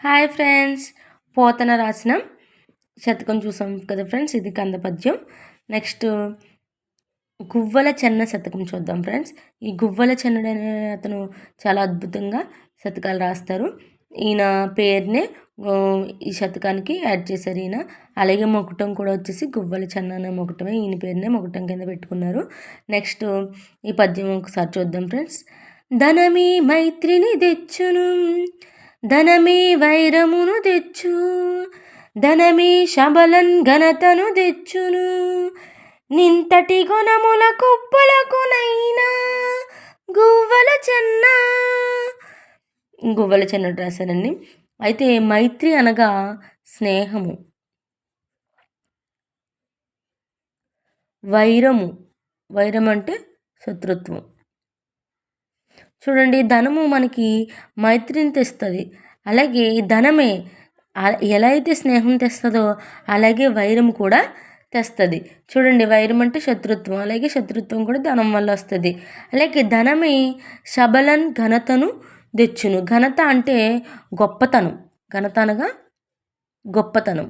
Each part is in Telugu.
హాయ్ ఫ్రెండ్స్, పోతన రాసిన శతకం చూసాం కదా ఫ్రెండ్స్. ఇది కంద పద్యం. నెక్స్ట్ గువ్వల చెన్న శతకం చూద్దాం ఫ్రెండ్స్. ఈ గువ్వల చెన్నడు అనే అతను చాలా అద్భుతంగా శతకాలు రాస్తారు. ఈయన పేరునే ఈ శతకానికి యాడ్ చేశారు ఈయన. అలాగే మొకటం కూడా వచ్చేసి గువ్వల చెన్న అనే మొకటమే, ఈయన పేరునే మొకటం కింద పెట్టుకున్నారు. నెక్స్ట్ ఈ పద్యం ఒకసారి చూద్దాం ఫ్రెండ్స్. ధనమి మైత్రిని తెచ్చును, ధనమి వైరమును తెచ్చు, ధనమి శబలన్ ఘనతను తెచ్చును, నింతటి గుణముల కుప్పలకునైనా గువ్వల చెన్న. గువ్వల చెన్నడు రాశారండి. అయితే మైత్రి అనగా స్నేహము, వైరం అంటే శత్రుత్వం. చూడండి, ధనము మనకి మైత్రిని తెస్తుంది. అలాగే ధనమే ఎలా అయితే స్నేహం తెస్తుందో అలాగే వైరం కూడా తెస్తుంది. చూడండి, వైరం అంటే శత్రుత్వం, అలాగే శత్రుత్వం కూడా ధనం వల్ల వస్తుంది. అలాగే ధనమే శబలన్ ఘనతను తెచ్చును. ఘనత అంటే గొప్పతనం, ఘనత అనగా గొప్పతనం.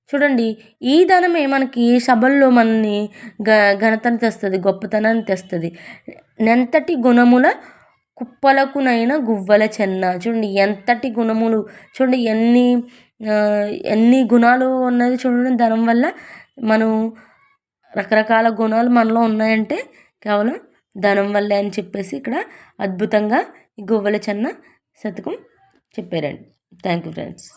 చూడండి, ఈ ధనమే మనకి సభల్లో మనని ఘనతను తెస్తుంది, గొప్పతనాన్ని తెస్తుంది. నెంతటి గుణముల కుప్పలకునైనా గువ్వల చెన్న. చూడండి, ఎంతటి గుణములు, చూడండి ఎన్ని గుణాలు ఉన్నది చూడండి. ధనం వల్ల మనం రకరకాల గుణాలు మనలో ఉన్నాయంటే కేవలం ధనం వల్లే అని చెప్పేసి ఇక్కడ అద్భుతంగా ఈ గువ్వల చెన్న శతకం చెప్పారండి. Thank you friends.